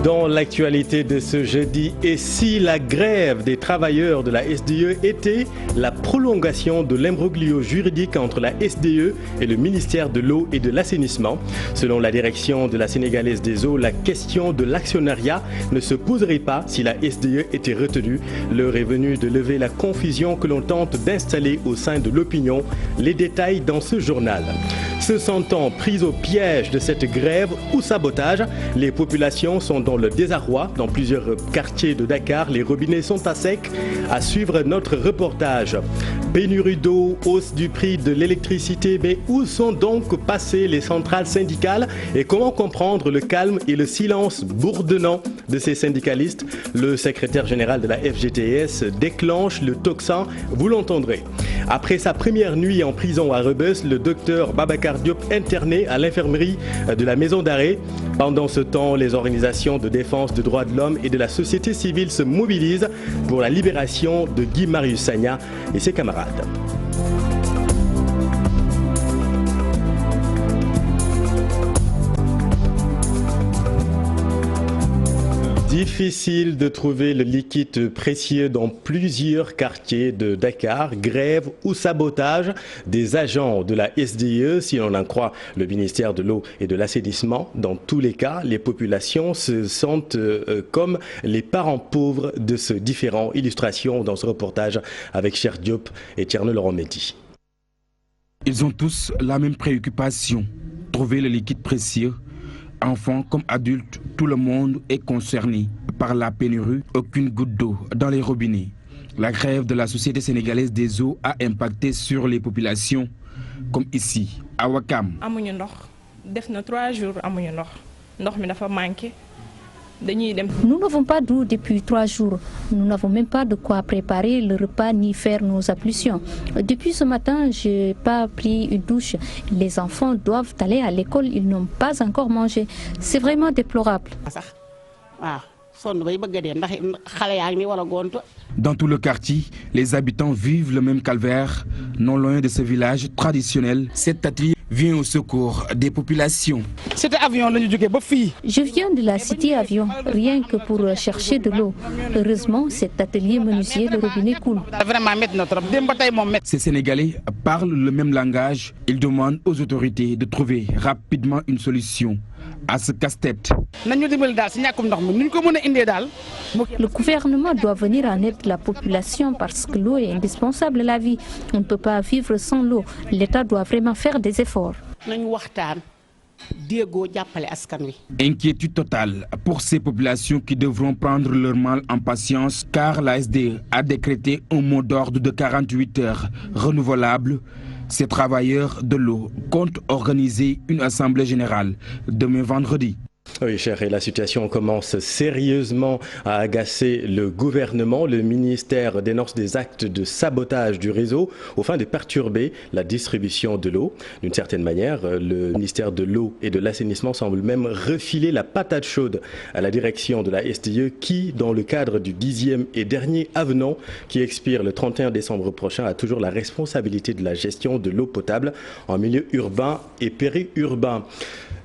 Dans l'actualité de ce jeudi, et si la grève des travailleurs de la SDE était la prolongation de l'imbroglio juridique entre la SDE et le ministère de l'eau et de l'assainissement? Selon la direction de la Sénégalaise des eaux, la question de l'actionnariat ne se poserait pas si la SDE était retenue. L'heure est venue de lever la confusion que l'on tente d'installer au sein de l'opinion. Les détails dans ce journal. Se sentant prises au piège de cette grève ou sabotage, les populations sont dans le désarroi. Dans plusieurs quartiers de Dakar, les robinets sont à sec. À suivre notre reportage. Pénurie d'eau, hausse du prix de l'électricité, mais où sont donc passées les centrales syndicales et comment comprendre le calme et le silence bourdonnant de ces syndicalistes? Le secrétaire général de la FGTS déclenche le tocsin, vous l'entendrez. Après sa première nuit en prison à Rebeuss, le docteur Babacar Diop interné à l'infirmerie de la maison d'arrêt. Pendant ce temps, les organisations de défense des droits de l'homme et de la société civile se mobilisent pour la libération de Guy Marius Sagna et ses camarades. Difficile de trouver le liquide précieux dans plusieurs quartiers de Dakar. Grève ou sabotage des agents de la SDE, si l'on en croit le ministère de l'eau et de l'assainissement. Dans tous les cas, les populations se sentent comme les parents pauvres de ce différent. Illustration dans ce reportage avec Cher Diop et Tierno Laurent Mendy. Ils ont tous la même préoccupation, trouver le liquide précieux. Enfants comme adultes, tout le monde est concerné par la pénurie. Aucune goutte d'eau dans les robinets. La grève de la Société sénégalaise des eaux a impacté sur les populations, comme ici, à Ouakam. amuñu ndox def na 3 jours amuñu ndox ndox mi dafa manqué. Nous n'avons pas d'eau depuis 3 jours. Nous n'avons même pas de quoi préparer le repas ni faire nos ablutions. Depuis ce matin, je n'ai pas pris une douche. Les enfants doivent aller à l'école, ils n'ont pas encore mangé. C'est vraiment déplorable. Dans tout le quartier, les habitants vivent le même calvaire. Non loin de ce village traditionnel, cet atelier vient au secours des populations. Je viens de la cité avion, rien que pour chercher de l'eau. Heureusement, cet atelier menuisier, le robinet coule. Ces Sénégalais parlent le même langage. Ils demandent aux autorités de trouver rapidement une solution à ce casse-tête. Le gouvernement doit venir en aide de la population parce que l'eau est indispensable à la vie. On ne peut pas vivre sans l'eau. L'État doit vraiment faire des efforts. Inquiétude totale pour ces populations qui devront prendre leur mal en patience car la SDE a décrété un mot d'ordre de 48 heures renouvelable. Ces travailleurs de l'eau comptent organiser une assemblée générale demain vendredi. Oui, cher, et la situation commence sérieusement à agacer le gouvernement. Le ministère dénonce des actes de sabotage du réseau aux fins de perturber la distribution de l'eau. D'une certaine manière, le ministère de l'eau et de l'assainissement semble même refiler la patate chaude à la direction de la SDE qui, dans le cadre du 10e et dernier avenant qui expire le 31 décembre prochain, a toujours la responsabilité de la gestion de l'eau potable en milieu urbain et périurbain.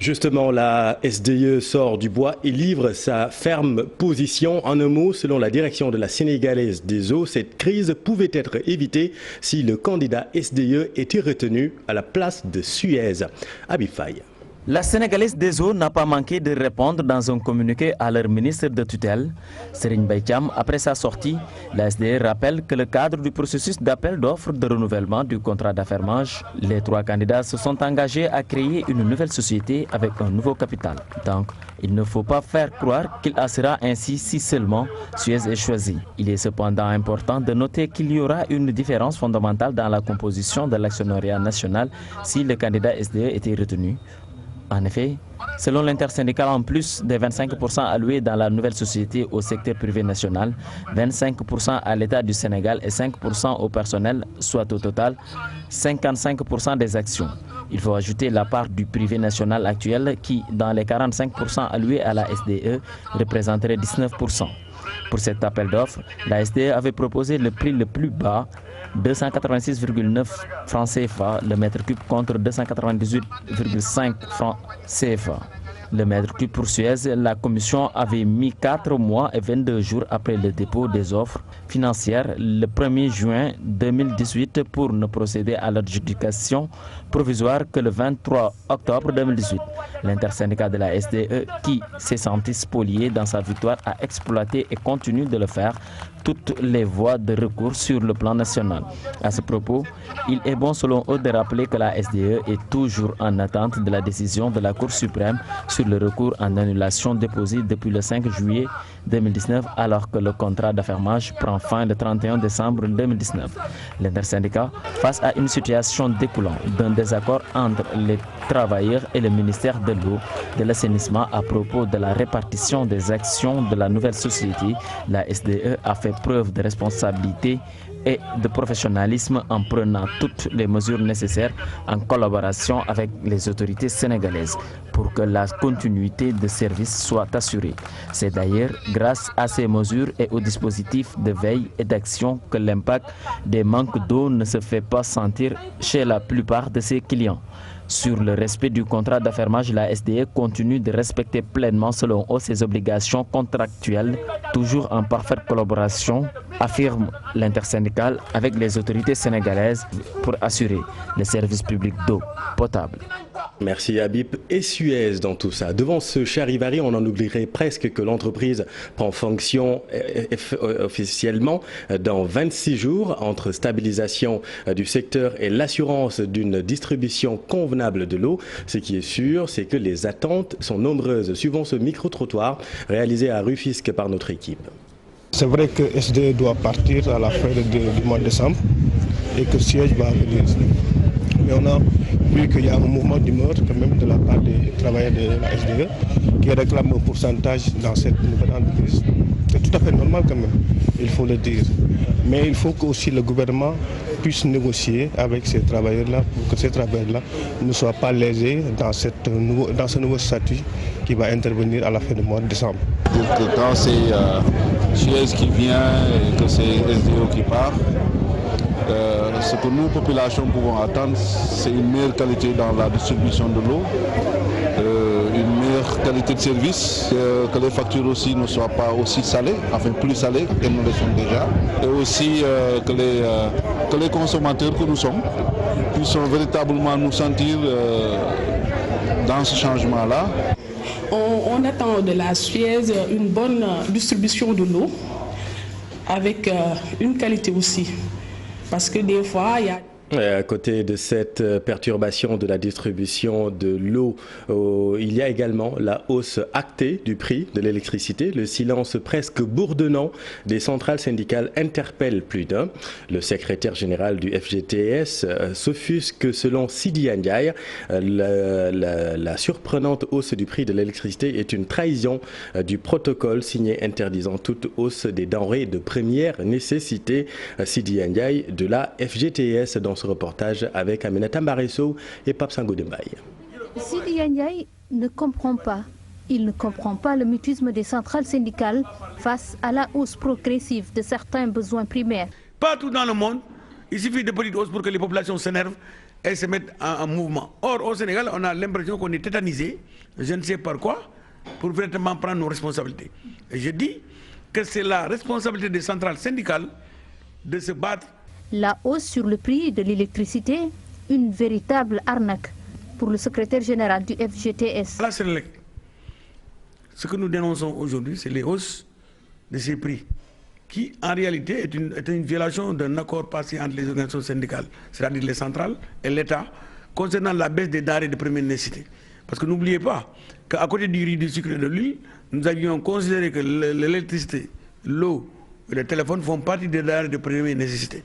Justement, la SDE sort du bois et livre sa ferme position. En un mot, selon la direction de la Sénégalaise des eaux, cette crise pouvait être évitée si le candidat SDE était retenu à la place de Suez. Abifaï. La Sénégalaise des eaux n'a pas manqué de répondre dans un communiqué à leur ministre de tutelle, Serigne Mbaye Thiam. Après sa sortie, la SDE rappelle que le cadre du processus d'appel d'offres de renouvellement du contrat d'affermage, les 3 candidats se sont engagés à créer une nouvelle société avec un nouveau capital. Donc, il ne faut pas faire croire qu'il en sera ainsi si seulement Suez est choisi. Il est cependant important de noter qu'il y aura une différence fondamentale dans la composition de l'actionnariat national si le candidat SDE était retenu. En effet, selon l'intersyndical, en plus des 25% alloués dans la nouvelle société au secteur privé national, 25% à l'État du Sénégal et 5% au personnel, soit au total 55% des actions. Il faut ajouter la part du privé national actuel qui, dans les 45% alloués à la SDE, représenterait 19%. Pour cet appel d'offres, la SDE avait proposé le prix le plus bas, 286,9 francs CFA le mètre cube contre 298,5 francs CFA. Le maître du pour Suez, la commission avait mis 4 mois et 22 jours après le dépôt des offres financières le 1er juin 2018 pour ne procéder à l'adjudication provisoire que le 23 octobre 2018. L'intersyndicat de la SDE, qui s'est senti spolié dans sa victoire, a exploité et continue de le faire toutes les voies de recours sur le plan national. À ce propos, il est bon selon eux de rappeler que la SDE est toujours en attente de la décision de la Cour suprême sur le recours en annulation déposé depuis le 5 juillet 2019 alors que le contrat d'affermage prend fin le 31 décembre 2019. L'intersyndicat, face à une situation découlant d'un désaccord entre les travailleurs et le ministère de l'eau, de l'assainissement à propos de la répartition des actions de la nouvelle société, la SDE a fait preuve de responsabilité et de professionnalisme en prenant toutes les mesures nécessaires en collaboration avec les autorités sénégalaises pour que la continuité de service soit assurée. C'est d'ailleurs grâce à ces mesures et aux dispositifs de veille et d'action que l'impact des manques d'eau ne se fait pas sentir chez la plupart de ses clients. Sur le respect du contrat d'affermage, la SDE continue de respecter pleinement selon eux ses obligations contractuelles, toujours en parfaite collaboration, affirme l'intersyndicale avec les autorités sénégalaises pour assurer le service public d'eau potable. Merci Habib. Et Suez dans tout ça. Devant ce charivari, on en oublierait presque que l'entreprise prend fonction officiellement dans 26 jours entre stabilisation du secteur et l'assurance d'une distribution convenable de l'eau. Ce qui est sûr, c'est que les attentes sont nombreuses. Suivons ce micro-trottoir réalisé à Rufisque par notre équipe. C'est vrai que SDE doit partir à la fin du mois de décembre et que Suez va venir. Mais on a vu qu'il y a un mouvement d'humeur quand même de la part des travailleurs de la SDE qui réclament un pourcentage dans cette nouvelle entreprise. C'est tout à fait normal quand même, il faut le dire. Mais il faut que aussi le gouvernement puisse négocier avec ces travailleurs-là pour que ces travailleurs-là ne soient pas lésés dans ce nouveau statut qui va intervenir à la fin du mois de décembre. Pour que quand c'est Suez qui vient et que c'est SDE qui part, ce que nous, populations, pouvons attendre, c'est une meilleure qualité dans la distribution de l'eau, une meilleure qualité de service, que les factures aussi ne soient pas aussi salées, enfin plus salées qu'elles ne le sont déjà, et aussi que les consommateurs que nous sommes puissent véritablement nous sentir dans ce changement-là. On attend de la Suez une bonne distribution de l'eau avec une qualité aussi. Parce que des fois, il y a... À côté de cette perturbation de la distribution de l'eau, il y a également la hausse actée du prix de l'électricité. Le silence presque bourdonnant des centrales syndicales interpelle plus d'un. Le secrétaire général du FGTS s'offusque que selon Sidi Ndiaye, la surprenante hausse du prix de l'électricité est une trahison du protocole signé interdisant toute hausse des denrées de première nécessité. Sidi Ndiaye de la FGTS dans ce reportage avec Aminata Mbaresso et Pape Sango Dembaye. Sidi Ndiaye ne comprend pas. Il ne comprend pas le mutisme des centrales syndicales face à la hausse progressive de certains besoins primaires. Partout dans le monde, il suffit de petites hausses pour que les populations s'énervent et se mettent en mouvement. Or, au Sénégal, on a l'impression qu'on est tétanisé, je ne sais par quoi, pour véritablement prendre nos responsabilités. Et je dis que c'est la responsabilité des centrales syndicales de se battre. La hausse sur le prix de l'électricité, une véritable arnaque pour le secrétaire général du FGTS. La Sénélec, ce que nous dénonçons aujourd'hui, c'est les hausses de ces prix, qui en réalité est une violation d'un accord passé entre les organisations syndicales, c'est-à-dire les centrales et l'État, concernant la baisse des denrées de première nécessité. Parce que n'oubliez pas qu'à côté du riz, du sucre et de l'huile, nous avions considéré que l'électricité, l'eau et le téléphone font partie des denrées de première nécessité.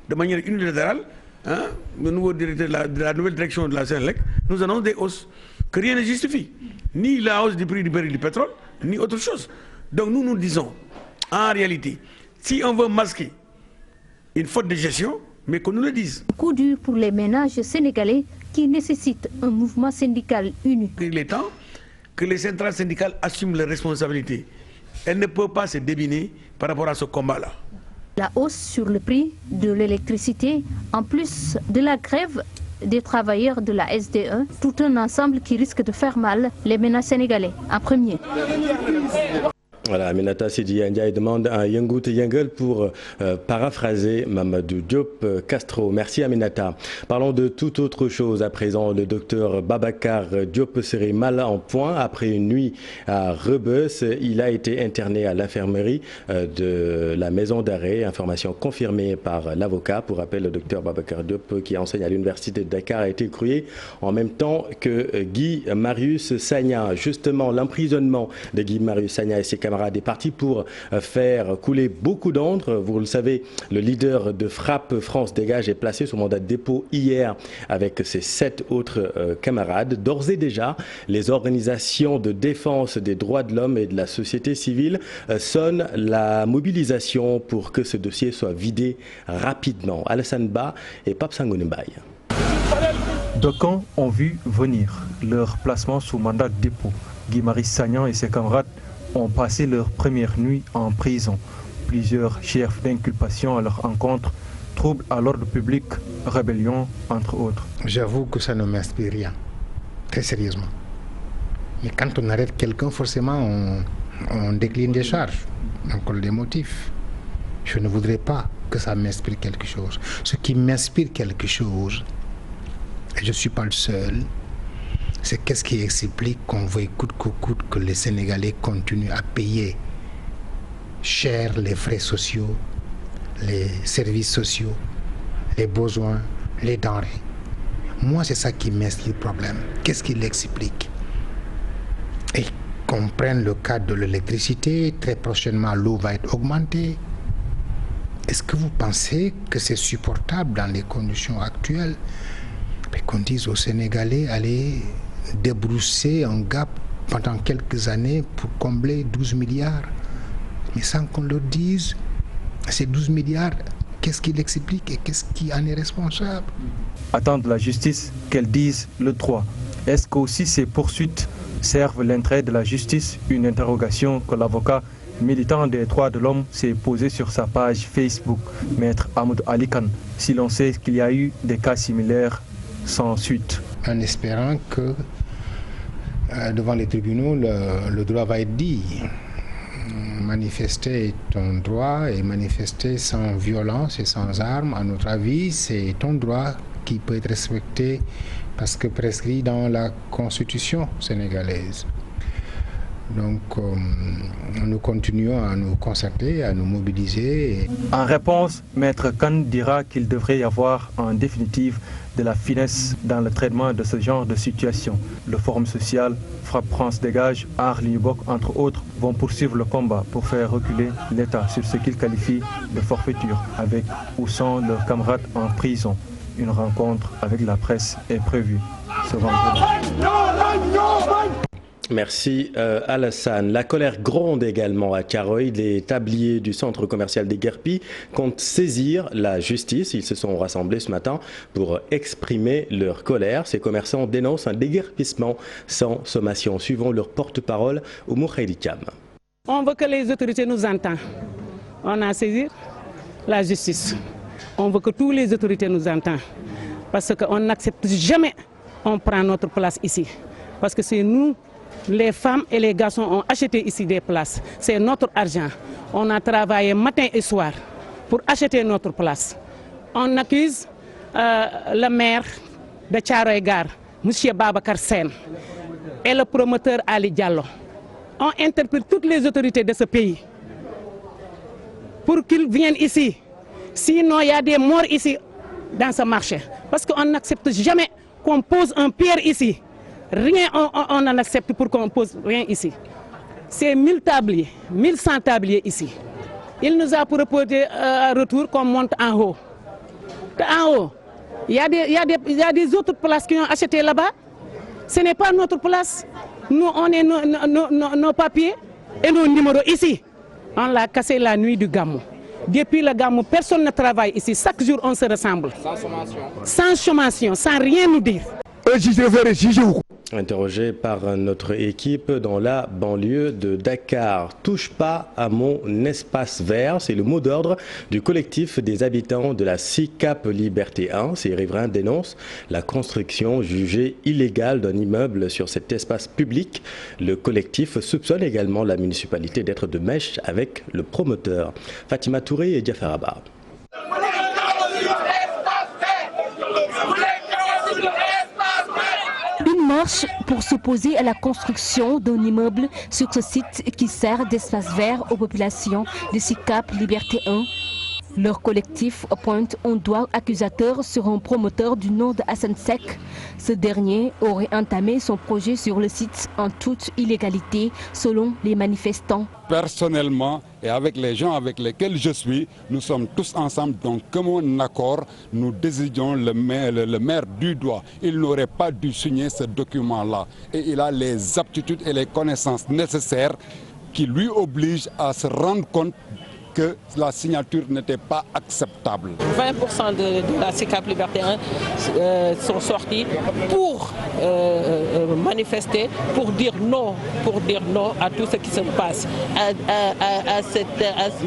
De manière unilatérale, le nouveau directeur de la nouvelle direction de la Sénélec nous annonce des hausses que rien ne justifie. Ni la hausse du prix du baril du pétrole, ni autre chose. Donc nous disons, en réalité, si on veut masquer une faute de gestion, mais qu'on nous le dise. Coup dur pour les ménages sénégalais qui nécessitent un mouvement syndical uni. Il est temps que les centrales syndicales assument leurs responsabilités. Elles ne peuvent pas se débiner par rapport à ce combat-là. La hausse sur le prix de l'électricité, en plus de la grève des travailleurs de la SDE, tout un ensemble qui risque de faire mal les ménages sénégalais en premier. Voilà, Aminata Sidya Ndiaye demande un Yengout Yengel pour paraphraser Mamadou Diop Castro. Merci Aminata. Parlons de toute autre chose à présent. Le docteur Babacar Diop serait mal en point après une nuit à Rebeuss. Il a été interné à l'infirmerie de la maison d'arrêt. Information confirmée par l'avocat. Pour rappel, le docteur Babacar Diop, qui enseigne à l'université de Dakar, a été écroué en même temps que Guy Marius Sagna. Justement, l'emprisonnement de Guy Marius Sagna et ses camarades est parti pour faire couler beaucoup d'encre. Vous le savez, le leader de Frappe France Dégage est placé sous mandat de dépôt hier avec ses 7 autres camarades. D'ores et déjà, les organisations de défense des droits de l'homme et de la société civile sonnent la mobilisation pour que ce dossier soit vidé rapidement. Alassane Ba et Pape Sangoné Mbaye. D'aucuns ont vu venir leur placement sous mandat de dépôt. Guy Marius Sagna et ses camarades ont passé leur première nuit en prison. Plusieurs chefs d'inculpation à leur encontre, troubles à l'ordre public, rébellion, entre autres. J'avoue que ça ne m'inspire rien, très sérieusement. Mais quand on arrête quelqu'un, forcément, on décline des charges, on colle des motifs. Je ne voudrais pas que ça m'inspire quelque chose. Ce qui m'inspire quelque chose, et je ne suis pas le seul, c'est qu'est-ce qui explique qu'on veuille coûte que coûte que les Sénégalais continuent à payer cher les frais sociaux, les services sociaux, les besoins, les denrées. Moi, c'est ça qui m'inspire le problème. Qu'est-ce qui l'explique? Et qu'on prenne le cas de l'électricité, très prochainement l'eau va être augmentée. Est-ce que vous pensez que c'est supportable dans les conditions actuelles? Mais qu'on dise aux Sénégalais, allez débrousser un gap pendant quelques années pour combler 12 milliards. Mais sans qu'on le dise, ces 12 milliards, qu'est-ce qui l'explique et qu'est-ce qui en est responsable? Attendre la justice qu'elle dise le droit. Est-ce qu'aussi ces poursuites servent l'intérêt de la justice? Une interrogation que l'avocat militant des droits de l'homme s'est posée sur sa page Facebook. Maître Amadou Ali Khan, si l'on sait qu'il y a eu des cas similaires sans suite. En espérant que devant les tribunaux, le droit va être dit. Manifester est un droit et manifester sans violence et sans armes, à notre avis, c'est un droit qui peut être respecté parce que prescrit dans la Constitution sénégalaise. Donc, nous continuons à nous concerter, à nous mobiliser. En réponse, Maître Khan dira qu'il devrait y avoir en définitive de la finesse dans le traitement de ce genre de situation. Le Forum social, Frappe France Dégage, Art Linubok, entre autres, vont poursuivre le combat pour faire reculer l'État sur ce qu'ils qualifient de forfaiture, avec ou sans leurs camarades en prison. Une rencontre avec la presse est prévue ce vendredi. Merci Alassane. La colère gronde également à Thiaroye. Les tabliers du centre commercial des Guerpis comptent saisir la justice. Ils se sont rassemblés ce matin pour exprimer leur colère. Ces commerçants dénoncent un déguerpissement sans sommation. Suivant leur porte-parole, Oumou Khayri Thiam. On veut que les autorités nous entendent. On a saisi la justice. On veut que toutes les autorités nous entendent. Parce qu'on n'accepte jamais on prend notre place ici. Parce que c'est nous, les femmes et les garçons ont acheté ici des places. C'est notre argent. On a travaillé matin et soir pour acheter notre place. On accuse le maire de Thiaroye Gare, M. Babacar Sène, et le promoteur Ali Diallo. On interpelle toutes les autorités de ce pays pour qu'ils viennent ici. Sinon, il y a des morts ici dans ce marché. Parce qu'on n'accepte jamais qu'on pose un pierre ici. Rien, on n'en accepte pour qu'on pose rien ici. C'est 1000 tabliers, 1100 tabliers ici. Il nous a proposé un retour qu'on monte en haut. En haut, il y a des autres places qui ont acheté là-bas. Ce n'est pas notre place. Nous, on est nos papiers et nos numéros ici. On l'a cassé la nuit du Gamou. Depuis le Gamou, personne ne travaille ici. Chaque jour, on se ressemble. Sans sommation. Sans sommation, sans rien nous dire. Interrogé par notre équipe dans la banlieue de Dakar. Touche pas à mon espace vert, c'est le mot d'ordre du collectif des habitants de la SICAP Liberté 1. Ces riverains dénoncent la construction jugée illégale d'un immeuble sur cet espace public. Le collectif soupçonne également la municipalité d'être de mèche avec le promoteur. Fatima Touré et Jafar Abba. Une marche pour s'opposer à la construction d'un immeuble sur ce site qui sert d'espace vert aux populations de SICAP Liberté 1. Leur collectif pointe un doigt accusateur sur un promoteur du nom de Hassan Sek. Ce dernier aurait entamé son projet sur le site en toute illégalité, selon les manifestants. Personnellement et avec les gens avec lesquels je suis, nous sommes tous ensemble, donc comme un accord, nous désignons le maire du doigt. Il n'aurait pas dû signer ce document-là et il a les aptitudes et les connaissances nécessaires qui lui obligent à se rendre compte que la signature n'était pas acceptable. 20% de la SICAP Liberté 1 sont sortis pour manifester, pour dire non à tout ce qui se passe.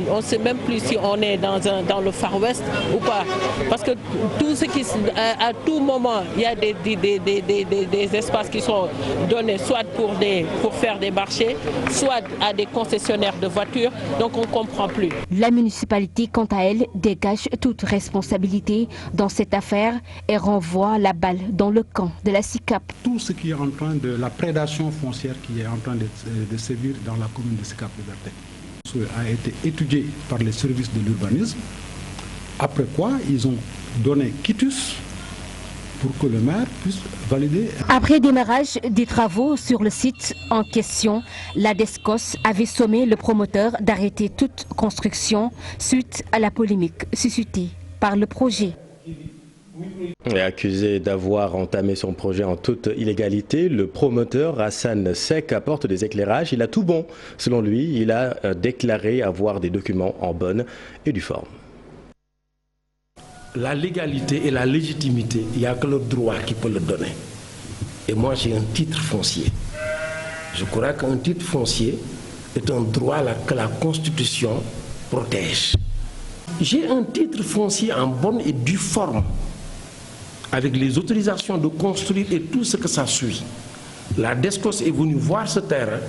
On ne sait même plus si on est dans le Far West ou pas. Parce que tout ce qui, à tout moment, il y a des espaces qui sont donnés soit pour faire des marchés, soit à des concessionnaires de voitures. Donc on ne comprend plus. La municipalité, quant à elle, dégage toute responsabilité dans cette affaire et renvoie la balle dans le camp de la SICAP. Tout ce qui est en train de la prédation foncière qui est en train de sévir dans la commune de SICAP Liberté a été étudié par les services de l'urbanisme, après quoi ils ont donné quitus pour que le maire puisse valider. Après démarrage des travaux sur le site en question, la DESCOS avait sommé le promoteur d'arrêter toute construction suite à la polémique suscitée par le projet. Et accusé d'avoir entamé son projet en toute illégalité, le promoteur Hassan Sek apporte des éclairages. Il a tout bon. Selon lui, il a déclaré avoir des documents en bonne et due forme. La légalité et la légitimité, il n'y a que le droit qui peut le donner. Et moi, j'ai un titre foncier. Je crois qu'un titre foncier est un droit que la Constitution protège. J'ai un titre foncier en bonne et due forme, avec les autorisations de construire et tout ce que ça suit. La DESCOS est venue voir ce terrain,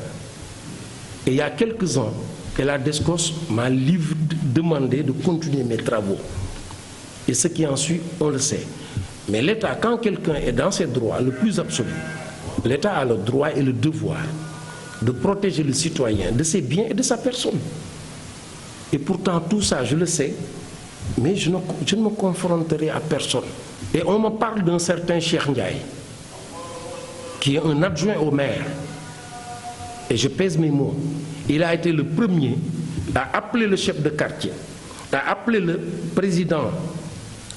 et il y a quelques ans, et la DESCOS m'a demandé de continuer mes travaux. Et ce qui en suit, on le sait. Mais l'État, quand quelqu'un est dans ses droits le plus absolu, l'État a le droit et le devoir de protéger le citoyen de ses biens et de sa personne. Et pourtant, tout ça, je le sais, mais je ne me confronterai à personne. Et on me parle d'un certain Cheikh Ndiaye, qui est un adjoint au maire. Et je pèse mes mots. Il a été le premier à appeler le chef de quartier, à appeler le président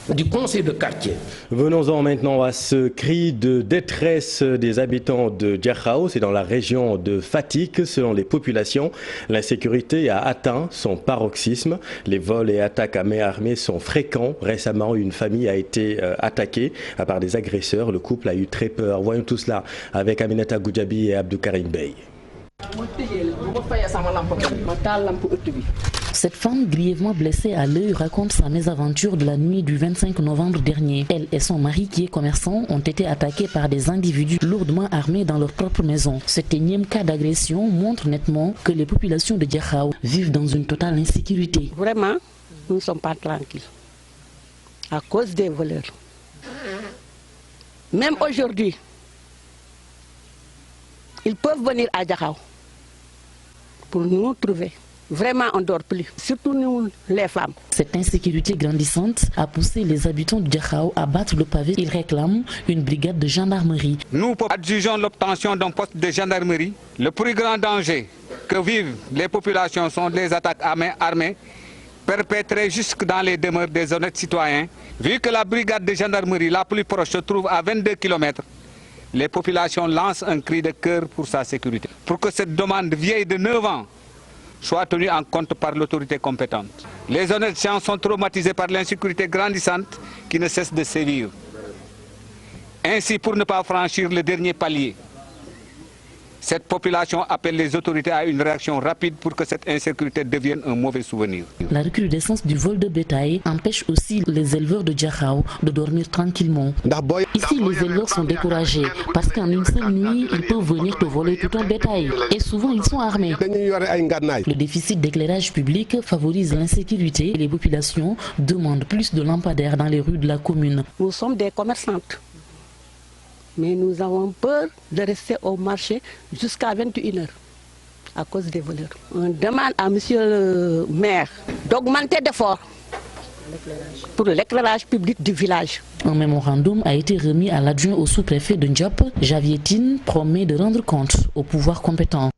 du conseil de quartier. Venons-en maintenant à ce cri de détresse des habitants de Diakhao. C'est dans la région de Fatick. Selon les populations, l'insécurité a atteint son paroxysme. Les vols et attaques à main armée sont fréquents. Récemment, une famille a été attaquée par des agresseurs. Le couple a eu très peur. Voyons tout cela avec Aminata Goudjabi et Abdou Karim Bey. Cette femme grièvement blessée à l'œil raconte sa mésaventure de la nuit du 25 novembre dernier. Elle et son mari, qui est commerçant, ont été attaqués par des individus lourdement armés dans leur propre maison. Cet énième cas d'agression montre nettement que les populations de Diakhao vivent dans une totale insécurité. Vraiment, nous ne sommes pas tranquilles à cause des voleurs. Même aujourd'hui, ils peuvent venir à Diakhao pour nous trouver. Vraiment, on ne dort plus, surtout nous, les femmes. Cette insécurité grandissante a poussé les habitants de Diakhao à battre le pavé. Ils réclament une brigade de gendarmerie. Nous adjugeons l'obtention d'un poste de gendarmerie. Le plus grand danger que vivent les populations sont les attaques à main armée, perpétrées jusque dans les demeures des honnêtes citoyens. Vu que la brigade de gendarmerie la plus proche se trouve à 22 km, les populations lancent un cri de cœur pour sa sécurité. Pour que cette demande vieille de 9 ans soit tenue en compte par l'autorité compétente. Les honnêtes gens sont traumatisés par l'insécurité grandissante qui ne cesse de sévir. Ainsi, pour ne pas franchir le dernier palier, Cette population appelle les autorités à une réaction rapide pour que cette insécurité devienne un mauvais souvenir. La recrudescence du vol de bétail empêche aussi les éleveurs de Diakhao de dormir tranquillement. Ici, les éleveurs sont découragés parce qu'en une seule nuit, ils peuvent venir te voler tout un bétail. Et souvent, ils sont armés. Le déficit d'éclairage public favorise l'insécurité et les populations demandent plus de lampadaires dans les rues de la commune. Nous sommes des commerçantes. Mais nous avons peur de rester au marché jusqu'à 21h à cause des voleurs. On demande à monsieur le maire d'augmenter d'efforts pour l'éclairage public du village. Un mémorandum a été remis à l'adjoint au sous-préfet de Ndiop. Javier Tine promet de rendre compte aux pouvoirs compétents.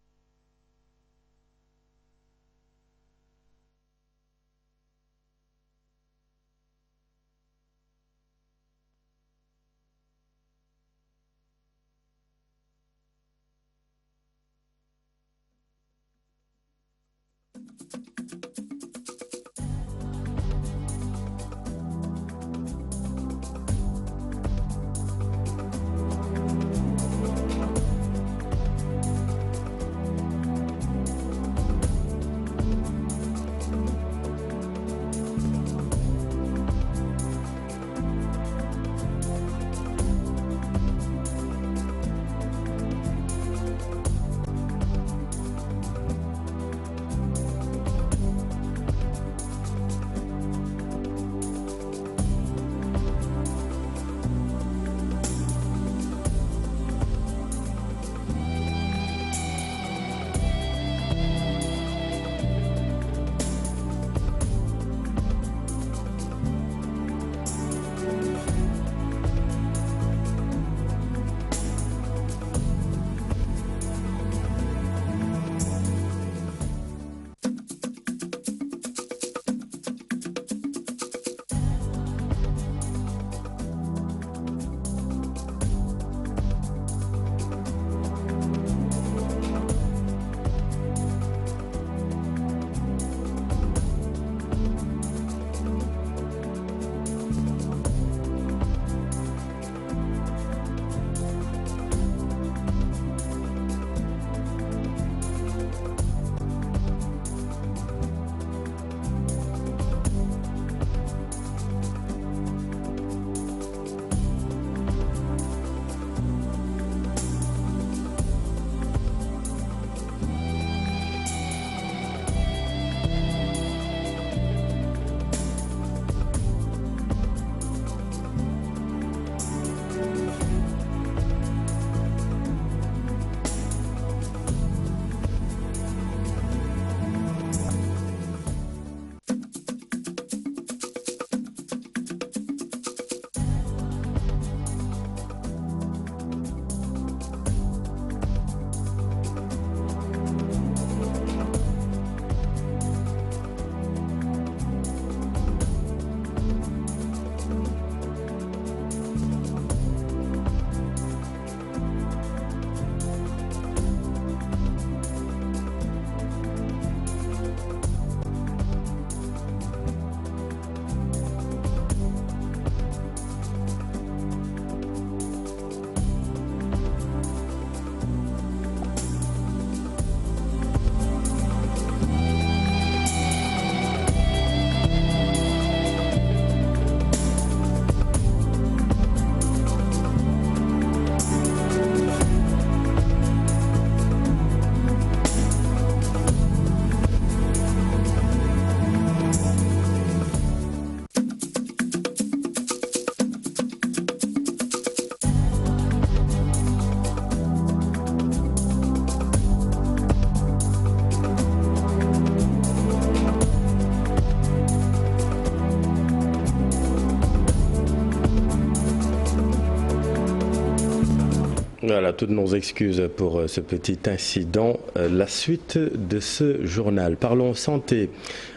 Voilà, toutes nos excuses pour ce petit incident. La suite de ce journal. Parlons santé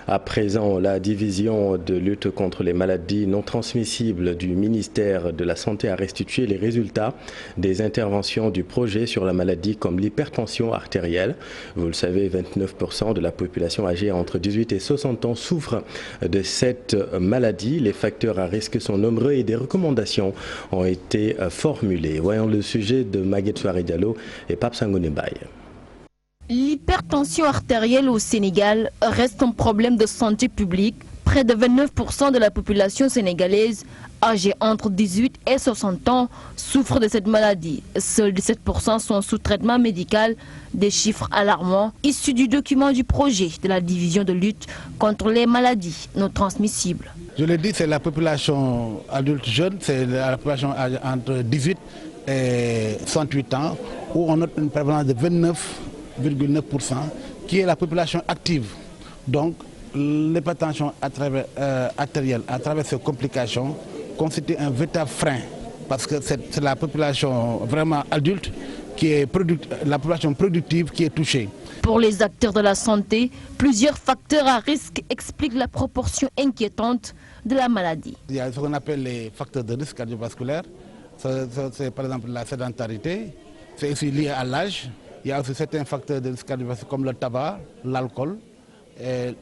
À présent, la division de lutte contre les maladies non transmissibles du ministère de la Santé a restitué les résultats des interventions du projet sur la maladie comme l'hypertension artérielle. Vous le savez, 29% de la population âgée entre 18 et 60 ans souffre de cette maladie. Les facteurs à risque sont nombreux et des recommandations ont été formulées. Voyons le sujet de Maguette Souare Diallo et Pape Sangoné Baye. L'hypertension artérielle au Sénégal reste un problème de santé publique. Près de 29% de la population sénégalaise âgée entre 18 et 60 ans souffre de cette maladie. Seuls 17% sont sous traitement médical, des chiffres alarmants issus du document du projet de la division de lutte contre les maladies non transmissibles. Je l'ai dit, c'est la population adulte jeune, c'est la population entre 18 et 68 ans, où on note une prévalence de 29,9%, qui est la population active. Donc, l'hypertension artérielle, à travers ces complications, constitue un véritable frein, parce que c'est la population vraiment adulte, qui est la population productive qui est touchée. Pour les acteurs de la santé, plusieurs facteurs à risque expliquent la proportion inquiétante de la maladie. Il y a ce qu'on appelle les facteurs de risque cardiovasculaire. C'est par exemple la sédentarité, c'est aussi lié à l'âge. Il y a aussi certains facteurs de risque cardiovasculaire comme le tabac, l'alcool,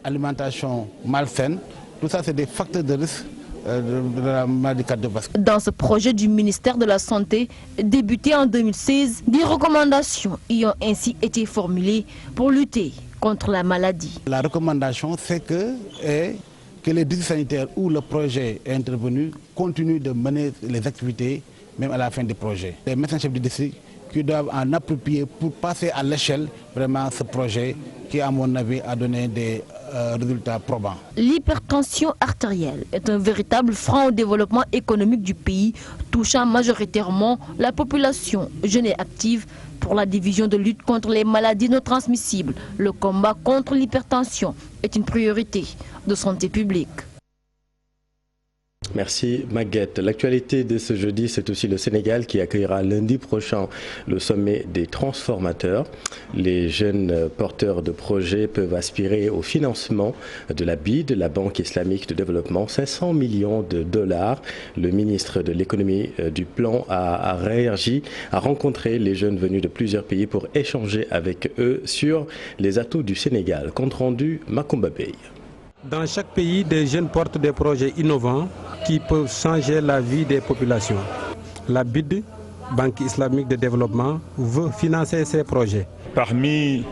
l'alimentation malsaine. Tout ça, c'est des facteurs de risque de la maladie cardiovasculaire. Dans ce projet du ministère de la Santé, débuté en 2016, des recommandations y ont ainsi été formulées pour lutter contre la maladie. La recommandation, c'est que les districts sanitaires où le projet est intervenu continuent de mener les activités même à la fin du projet. Les médecins-chefs du district qui doivent en approprier pour passer à l'échelle vraiment ce projet qui, à mon avis, a donné des résultats probants. L'hypertension artérielle est un véritable frein au développement économique du pays, touchant majoritairement la population jeune et active. Pour la division de lutte contre les maladies non transmissibles, le combat contre l'hypertension est une priorité de santé publique. Merci Maguette. L'actualité de ce jeudi, c'est aussi le Sénégal qui accueillera lundi prochain le sommet des transformateurs. Les jeunes porteurs de projets peuvent aspirer au financement de la BID, la Banque islamique de développement, 500 millions de dollars. Le ministre de l'économie du plan a réagi, a rencontré les jeunes venus de plusieurs pays pour échanger avec eux sur les atouts du Sénégal. Compte rendu Makumba Bey. Dans chaque pays, des jeunes portent des projets innovants qui peuvent changer la vie des populations. La BID, Banque islamique de développement, veut financer ces projets. Parmi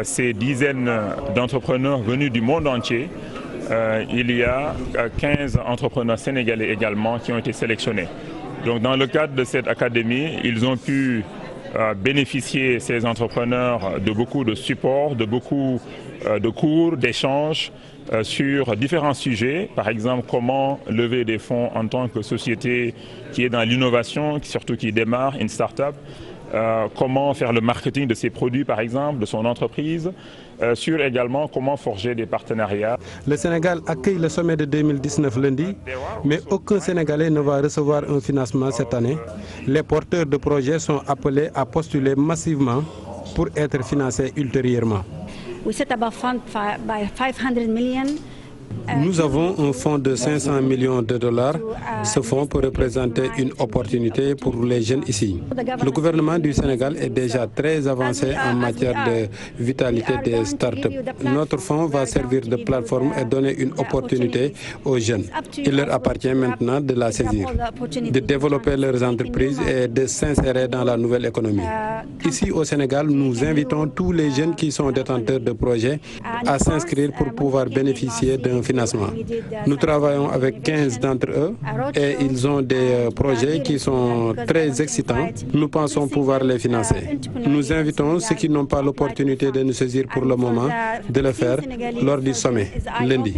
ces dizaines d'entrepreneurs venus du monde entier, il y a 15 entrepreneurs sénégalais également qui ont été sélectionnés. Donc dans le cadre de cette académie, ils ont pu bénéficier, ces entrepreneurs, de beaucoup de supports, de beaucoup de cours, d'échanges sur différents sujets. Par exemple, comment lever des fonds en tant que société qui est dans l'innovation, surtout qui démarre, une start-up. Comment faire le marketing de ses produits, par exemple, de son entreprise, sur également comment forger des partenariats. Le Sénégal accueille le sommet de 2019 lundi, mais aucun Sénégalais ne va recevoir un financement cette année. Les porteurs de projets sont appelés à postuler massivement pour être financés ultérieurement. Nous avons un fonds de 500 millions de dollars. Ce fonds peut représenter une opportunité pour les jeunes ici. Le gouvernement du Sénégal est déjà très avancé en matière de vitalité des startups. Notre fonds va servir de plateforme et donner une opportunité aux jeunes. Il leur appartient maintenant de la saisir, de développer leurs entreprises et de s'insérer dans la nouvelle économie. Ici au Sénégal, nous invitons tous les jeunes qui sont détenteurs de projets à s'inscrire pour pouvoir bénéficier d'un financement. Nous travaillons avec 15 d'entre eux et ils ont des projets qui sont très excitants. Nous pensons pouvoir les financer. Nous invitons ceux qui n'ont pas l'opportunité de nous saisir pour le moment de le faire lors du sommet, lundi.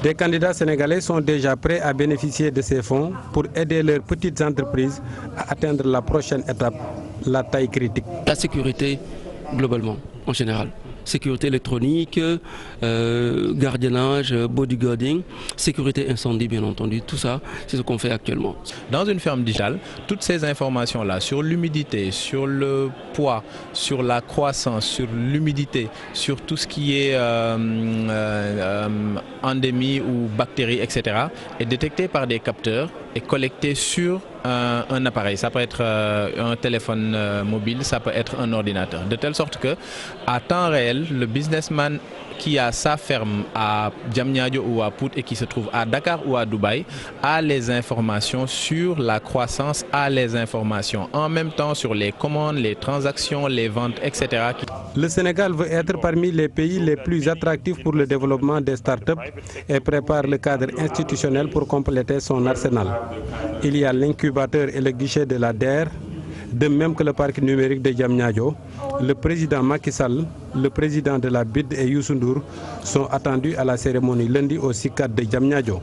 Des candidats sénégalais sont déjà prêts à bénéficier de ces fonds pour aider leurs petites entreprises à atteindre la prochaine étape, la taille critique. La sécurité, globalement, en général. sécurité électronique, gardiennage, bodyguarding, sécurité incendie bien entendu, tout ça c'est ce qu'on fait actuellement. Dans une ferme digitale, toutes ces informations-là sur l'humidité, sur le poids, sur la croissance, sur l'humidité, sur tout ce qui est endémie ou bactéries, etc., est détectée par des capteurs et collectée sur un appareil. Ça peut être un téléphone mobile, ça peut être un ordinateur. De telle sorte que, à temps réel, le businessman qui a sa ferme à Diamniadio ou à Pout et qui se trouve à Dakar ou à Dubaï a les informations sur la croissance, a les informations en même temps sur les commandes, les transactions, les ventes, etc. Le Sénégal veut être parmi les pays les plus attractifs pour le développement des startups et prépare le cadre institutionnel pour compléter son arsenal. Il y a l'incubateur et le guichet de la DER, de même que le parc numérique de Diamniadio. Le président Macky Sall, le président de la BID et Youssou Ndour sont attendus à la cérémonie lundi au CICAD de Diamniadio.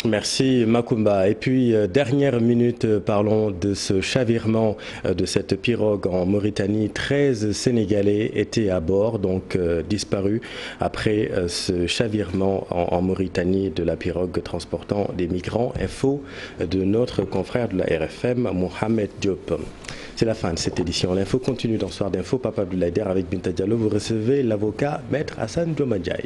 Merci Makumba. Et puis, dernière minute, parlons de ce chavirement de cette pirogue en Mauritanie. 13 Sénégalais étaient à bord, donc disparus après ce chavirement en Mauritanie de la pirogue transportant des migrants. Info de notre confrère de la RFM, Mohamed Diop. C'est la fin de cette édition. L'info continue dans Soir d'Info. Papa Abdoulaye Der avec Binta Diallo. Vous recevez l'avocat Maître Hassan Diomadjaï.